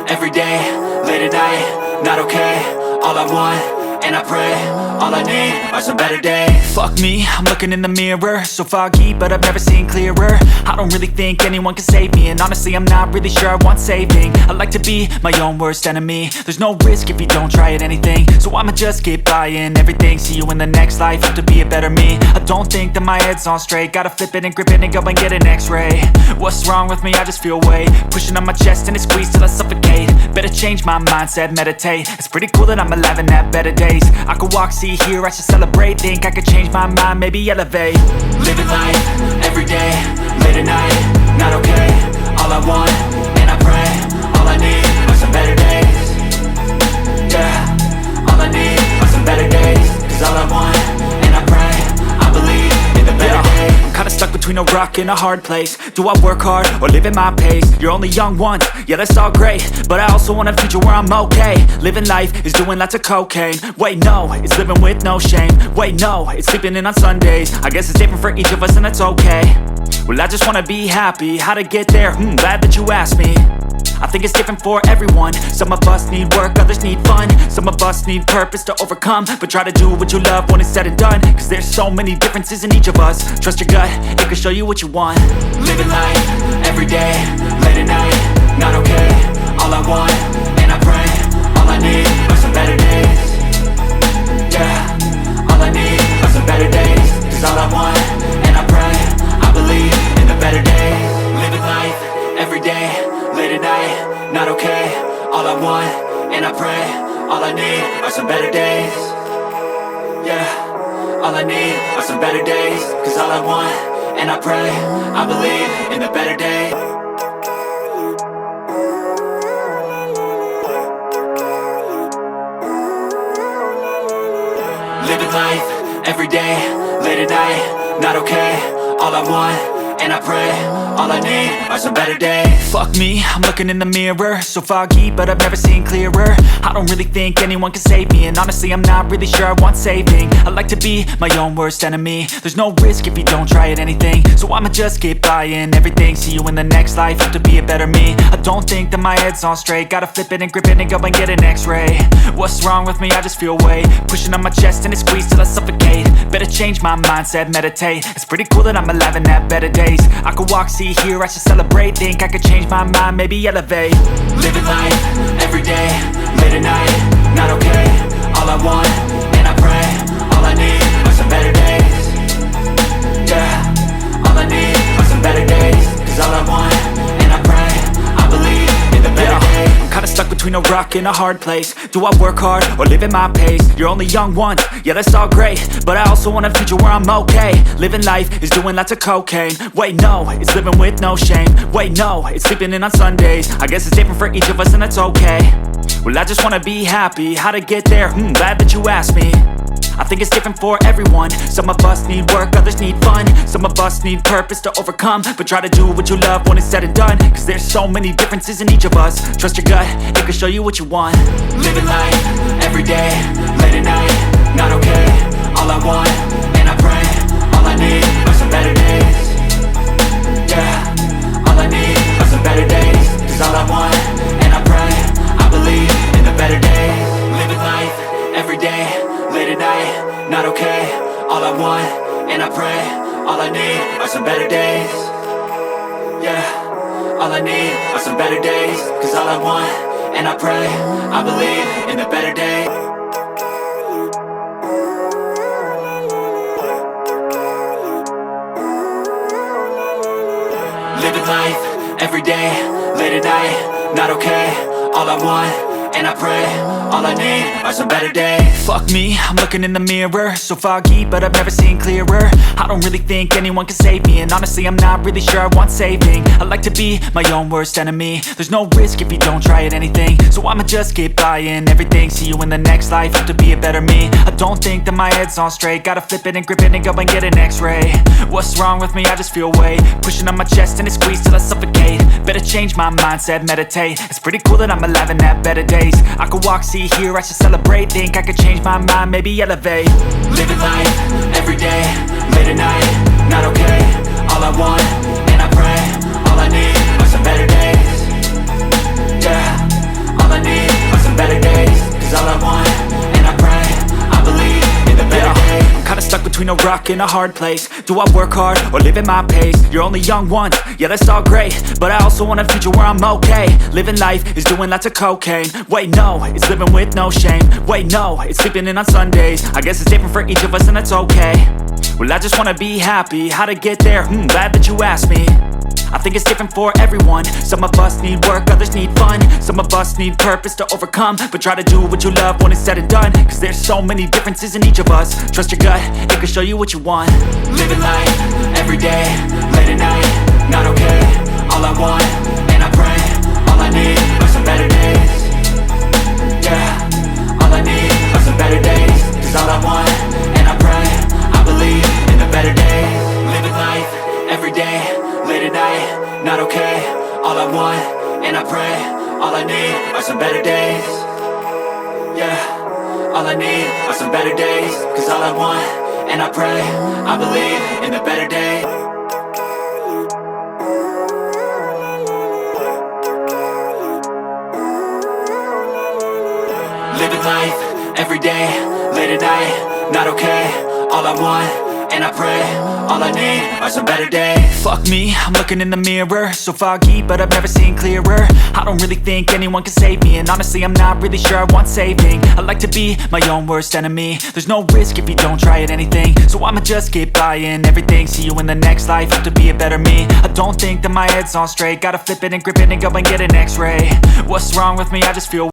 every day, late at night, not okay. All I want, and I pray, all I need are some better days. Fuck me, I'm looking in the mirror, so foggy, but I've never seen clearer. I don't really think anyone can save me, and honestly I'm not really sure I want saving. I like to be my own worst enemy. There's no risk if you don't try at anything, so I'ma just keep buying everything. See you in the next life, have to be a better me. I don't think that my head's on straight, gotta flip it and grip it and go and get an x-ray. What's wrong with me? I just feel weight pushing on my chest and it squeezes till I suffocate. Better change my mindset, meditate. It's pretty cool that I'm alive and have better days. I could walk, see, hear, I should celebrate. Think I could change my mind, maybe elevate. Living life, every day, late at night, not okay. All I want, and I pray, all I need are some better days. Yeah, all I need are some better days. Cause all I want, and I pray, I believe in the better days. I'm kinda stuck between a rock and a hard place. Do I work hard or live at my pace? You're only young once, yeah that's all great, but I also want a future where I'm okay. Living life is doing lots of cocaine. Wait no, it's living with no shame. Wait no, it's sleeping in on Sundays. I guess it's different for each of us and that's okay. Well I just wanna be happy, how to get there? Glad that you asked me. I think it's different for everyone. Some of us need work, others need fun. Some of us need purpose to overcome. But try to do what you love when it's said and done. Cause there's so many differences in each of us. Trust your gut, it can show you what you want. Living life, every day, late at night, not okay. All I want, and I pray, all I need are some better days. Yeah, all I need are some better days. Cause all I want, and I pray, I believe in the better days. Living life, every day, late at night, not okay. All I want, and I pray, all I need are some better days. Yeah, all I need are some better days. Cause all I want, and I pray, I believe in the better days. Living life, every day, late at night, not okay. All I want, and I pray, all I need are some better days. Fuck me, I'm looking in the mirror, so foggy, but I've never seen clearer. I don't really think anyone can save me, and honestly I'm not really sure I want saving. I like to be my own worst enemy. There's no risk if you don't try at anything, so I'ma just keep buying everything. See you in the next life, have to be a better me. I don't think that my head's on straight, gotta flip it and grip it and go and get an x-ray. What's wrong with me? I just feel weight pushing on my chest and it squeezes till I suffocate. Better change my mindset, meditate. It's pretty cool that I'm alive and have better days. I could walk, see, hear, I should celebrate. Think I could change my mind, maybe elevate. Living life, every day, late at night, not okay. All I want, and I pray, all I need are some better days. Yeah, all I need are some better days. Cause all I want, and I pray, I believe in the better days. I'm kinda stuck between a rock and a hard place. Do I work hard or live at my pace? You're only young once, yeah that's all great, but I also want a future where I'm okay. Living life is doing lots of cocaine. Wait no, it's living with no shame. Wait no, it's sleeping in on Sundays. I guess it's different for each of us and that's okay. Well I just wanna be happy, how to get there? Glad that you asked me. I think it's different for everyone. Some of us need work, others need fun. Some of us need purpose to overcome. But try to do what you love when it's said and done. Cause there's so many differences in each of us. Trust your gut, it can show you what you want. Living life, every day, late at night, not okay. All I want, and I pray, all I need are some better days. Yeah, all I need are some better days. Cause all I want, and I pray, I believe in the better days. Living life, every day, late at night, not okay. All I want, and I pray, all I need are some better days. Yeah, all I need are some better days. Cause all I want, and I pray, I believe in the better days. Living life, every day, late at night, not okay. All I want, and I pray, all I need are some better days. Fuck me, I'm looking in the mirror, so foggy, but I've never seen clearer. I don't really think anyone can save me, and honestly I'm not really sure I want saving. I like to be my own worst enemy. There's no risk if you don't try at anything, so I'ma just keep buying everything. See you in the next life, have to be a better me. I don't think that my head's on straight, gotta flip it and grip it and go and get an x-ray. What's wrong with me? I just feel weight pushing on my chest and it squeezes till I suffocate. Better change my mindset, meditate. It's pretty cool that I'm alive and have better days. I could walk, see, hear, I should celebrate. Think I could change my mind, maybe elevate. Living life, every day, late at night, not okay. All I want, and I pray, all I need are some better days. Yeah, between a rock and a hard place. Do I work hard or live at my pace? You're only young once, yeah that's all great, but I also want a future where I'm okay. Living life is doing lots of cocaine. Wait no, it's living with no shame. Wait no, it's sleeping in on Sundays. I guess it's different for each of us and that's okay. Well I just wanna be happy, how to get there? Glad that you asked me. I think it's different for everyone. Some of us need work, others need fun. Some of us need purpose to overcome. But try to do what you love when it's said and done, cause there's so many differences in each of us. Trust your gut, it can show you what you want. Living life, everyday, late at night, not okay. All I want, and I pray, all I need are some better days. Yeah, all I need are some better days. Cause all I want, and I pray, I believe in the better days. Living life, everyday, late at night, not okay. All I want, and I pray, all I need are some better days. Yeah, all I need are some better days. Cause all I want, and I pray, I believe in the better days. Living life, everyday, late at night, not okay. All I want, and I pray, all I need are some better days. Fuck me, I'm looking in the mirror, so foggy, but I've never seen clearer. I don't really think anyone can save me, and honestly I'm not really sure I want saving. I like to be my own worst enemy. There's no risk if you don't try at anything, so I'ma just keep buying everything. See you in the next life, have to be a better me. I don't think that my head's on straight, gotta flip it and grip it and go and get an x-ray. What's wrong with me? I just feel